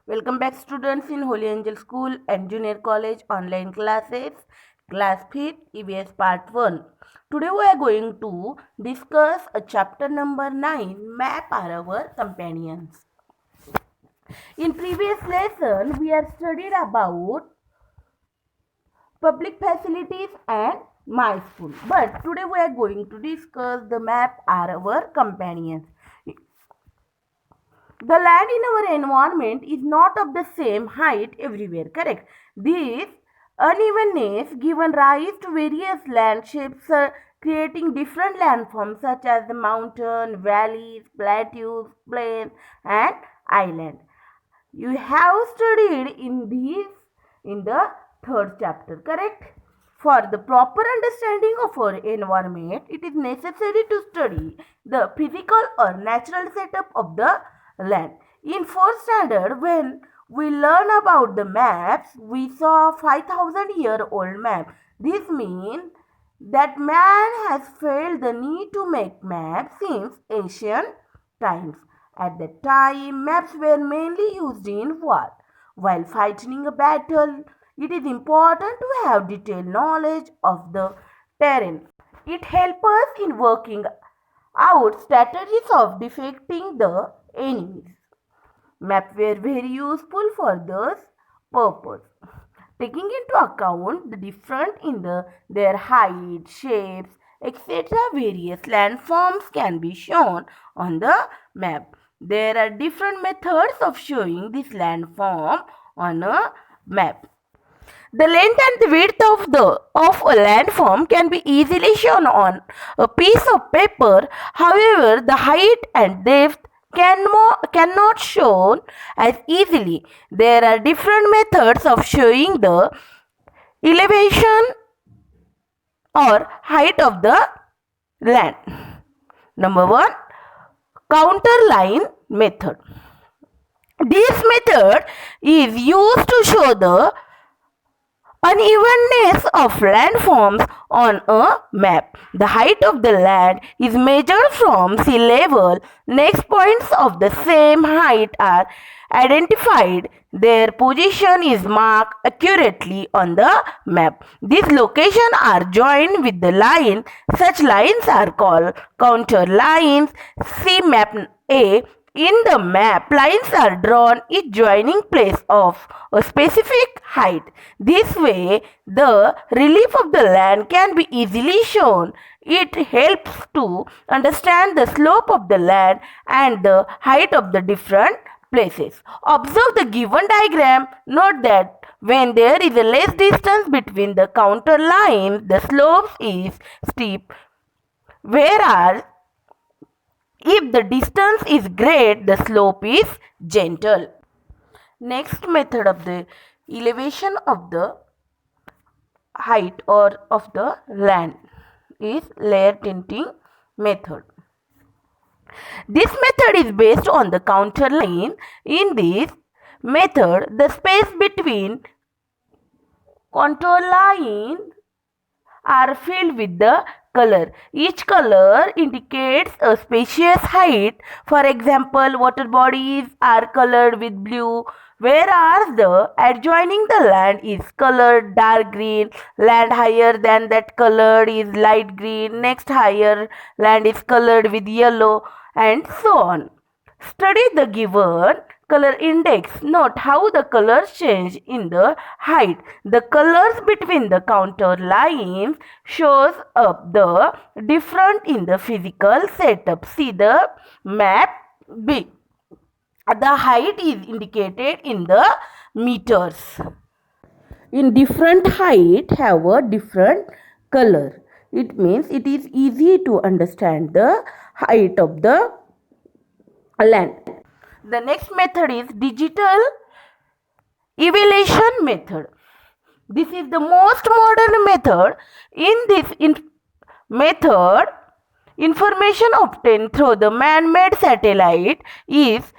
Welcome back students in Holy Angel School and Junior College online classes, class 5 EVS part 1. Today we are going to discuss a chapter number 9, Map are our companions. In previous lesson we have studied about public facilities and my school, but today we are going to discuss the map are our companions. The land in our environment is not of the same height everywhere, correct? This unevenness given rise to various land shapes, creating different landforms such as the mountain, valleys, plateaus, plains, and island. You have studied in these in the third chapter, correct? For the proper understanding of our environment, it is necessary to study the physical or natural setup of the land. In fourth standard, when we learn about the maps, we saw 5,000-year-old map. This means that man has felt the need to make maps since ancient times. At that time, maps were mainly used in war. While fighting a battle, it is important to have detailed knowledge of the terrain. It helps us in working out strategies of defeating the enemies. Maps were very useful for this purpose. Taking into account the difference in their height, shapes, etc., various landforms can be shown on the map. There are different methods of showing this landform on a map. The length and the width of a landform can be easily shown on a piece of paper. However, the height and depth cannot shown as easily. There are different methods of showing the elevation or height of the land. Number 1, counter line method. This method is used to show the unevenness of landforms on a map. The height of the land is measured from sea level. Next points of the same height are identified. Their position is marked accurately on the map. These locations are joined with the line. Such lines are called counter lines. See map A. In the map, lines are drawn each joining place of a specific height. This way, the relief of the land can be easily shown. It helps to understand the slope of the land and the height of the different places. Observe the given diagram. Note that when there is a less distance between the counter lines, the slope is steep, whereas if the distance is great, the slope is gentle. Next method of the elevation of the height or of the land is layer tinting method. This method is based on the counter line. In this method, the space between contour lines are filled with the color. Each color indicates a spacious height. For example, water bodies are colored with blue, whereas the adjoining the land is colored dark green. Land higher than that colored is light green. Next higher land is colored with yellow, and so on. Study the given color index. Note how the colors change in the height. The colors between the counter lines shows up the difference in the physical setup. See the map B. The height is indicated in the meters. In different height have a different color. It means it is easy to understand the height of the land. The next method is digital elevation method. This is the most modern method. In this method, information obtained through the man-made satellite is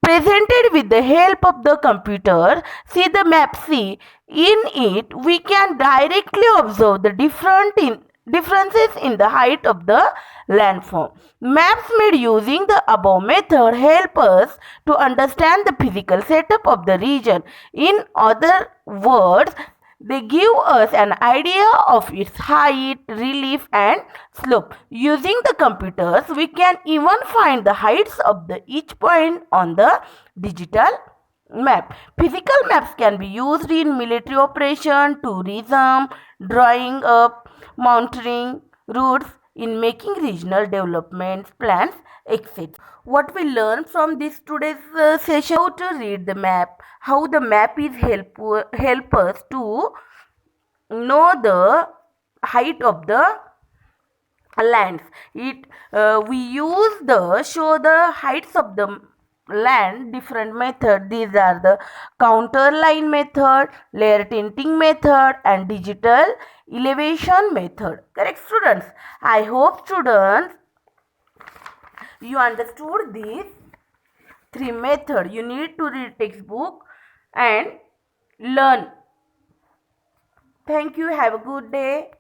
presented with the help of the computer. See the map C. In it, we can directly observe the difference in differences in the height of the landform. Maps made using the above method help us to understand the physical setup of the region. In other words, they give us an idea of its height, relief, and slope. Using the computers, we can even find the heights of each point on the digital map. Physical maps can be used in military operation, tourism, drawing up, monitoring routes, in making regional development plans, etc. What we learn from this today's session: how to read the map, how the map is help us to know the height of the lands. We use the show the heights of the land different method. These are the counter line method, layer tinting method, and digital elevation method. Correct, students? I hope, students, you understood these three method. You need to read textbook and learn. Thank you. Have a good day.